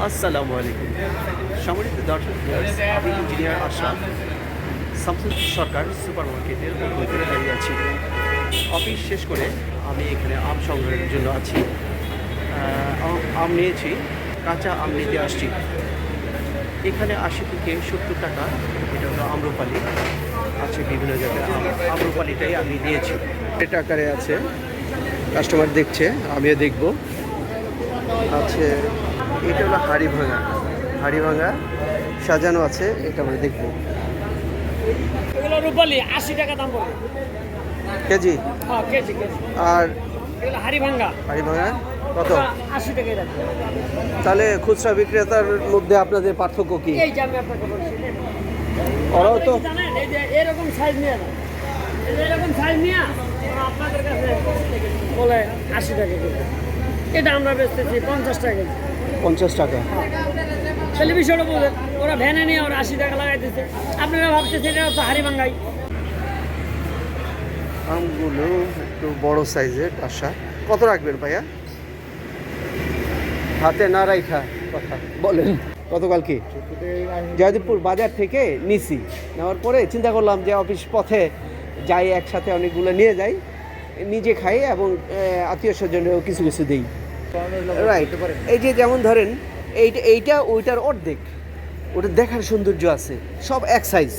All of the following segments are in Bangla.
আসসালামু আলাইকুম সম্মানিত দর্শক ভিউয়ার্স, আমি ইঞ্জিনিয়ার আশরাফ শামসুদ্দিন সরকার সুপার মার্কেটের ভিতরে দাঁড়িয়ে আছি। অফিস শেষ করে আমি এখানে আম সংগ্রহের জন্য আছি। আম নিয়েছি, কাঁচা আম নিতে আসছি। এখানে ৮০ থেকে ৭০ টাকা, এটা হলো আম্রপালি আছে বিভিন্ন জায়গায়। আম্রপালিটাই আমি নিয়েছি। এটা আকারে আছে, কাস্টমার দেখছে, আমিও দেখব। আছে এটা হলো হাড়ি ভাঙা সাজানো আছে, এটা আমরা দেখবো। এগুলো রূপালি ৮০ টাকা দাম পড়বে কেজি। হ্যাঁ কেজি কেজি। আর এগুলো হাড়ি ভাঙ্গা কত? ৮০ টাকাই রাখবে। তাহলে খুচরা বিক্রেতার মধ্যে আপনাদের পার্থক্য কি? এই যে আমি আপনাকে বলছি, ওরাও তো জানেন এই যে এরকম সাইজ নিয়ে না, এই যে এরকম সাইজ নিয়ে আপনাদের কাছে বলে ৮০ টাকা কেজি। এটা আমরা বেচতেছি ৫০ টাকা কেজি। 50 টাকা। তাহলে বিষয়টা বলবেন, ওরা ভ্যানে নিয়ে ওরা ৮০ টাকা লাগাইতেছে, আপনারা ভাবতেছেন এটা তো হাড়ি ভাঙ্গাই। আমগুলো একটু বড় সাইজের আশা। কত রাখবেন ভাইয়া? হাতে না রাইখা কথা বলেন। গতকাল কি জয়দেবপুর বাজার থেকে নিছি, নেওয়ার পরে চিন্তা করলাম যে অফিস পথে যাই, একসাথে অনেকগুলো নিয়ে যাই, নিজে খাই এবং আত্মীয় স্বজনেরও কিছু কিছু দিই। রাইট। এই যে যেমন ধরেন এইটা ওইটার অর্ধেক, ওটা দেখার সৌন্দর্য আছে, সব এক সাইজ।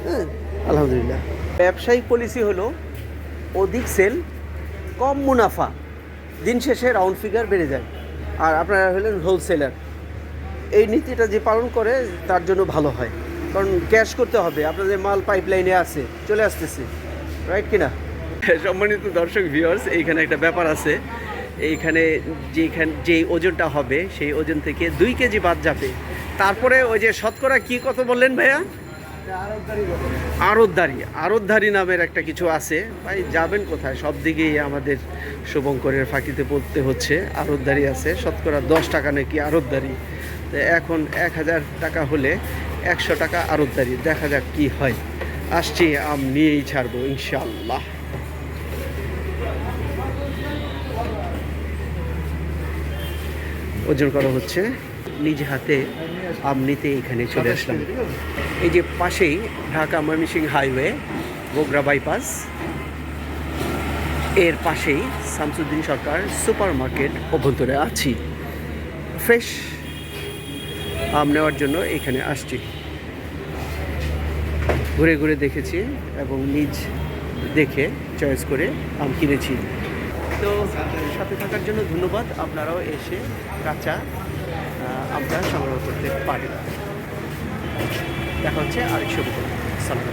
হ্যাঁ, আলহামদুলিল্লাহ। ব্যবসায়িক পলিসি হলো অধিক সেল, কম মুনাফা, দিন শেষে রাউন্ড ফিগার বেড়ে যায়। আর আপনারা হলেন হোলসেলার, এই নীতিটা যে পালন করে তার জন্য ভালো হয়, কারণ ক্যাশ করতে হবে, আপনাদের মাল পাইপলাইনে আছে, চলে আসতেছে। রাইট কিনা? সম্মানিত দর্শক ভিউয়ার্স, এইখানে একটা ব্যাপার আছে। এইখানে যে ওজনটা হবে সেই ওজন থেকে 2 কেজি বাদ যাবে। তারপরে ওই যে শতকরা কি কত বললেন ভাইয়া? আড়তদারি নামের একটা কিছু আছে। ভাই যাবেন কোথায়? সব দিকেই আমাদের শুভঙ্করের ফাঁকিতে পড়তে হচ্ছে। আড়তদারি আছে, শতকরা 10 টাকা নাকি আড়তদারি। তো এখন 1000 টাকা হলে 100 টাকা আড়তদারি। দেখা যাক কি হয়। আসছি, আম নিয়েই ছাড়বো ইনশাআল্লাহ। ওজন করা হচ্ছে, নিজ হাতে আম নিতে এখানে চলে আসলাম। এই যে পাশেই ঢাকা ময়মনসিংহ হাইওয়ে, বগুড়া বাইপাস, এর পাশেই শামসুদ্দিন সরকার সুপার মার্কেট অভ্যন্তরে আছি। ফ্রেশ আম নেওয়ার জন্য এখানে আসছি। ঘুরে ঘুরে দেখেছি এবং নিজ দেখে চয়েস করে আম কিনেছি। তো সাথে থাকার জন্য ধন্যবাদ। আপনারাও এসে কাঁচা আমটা সংগ্রহ করতে পারেন। দেখা হচ্ছে আরেক সময়। সালাম।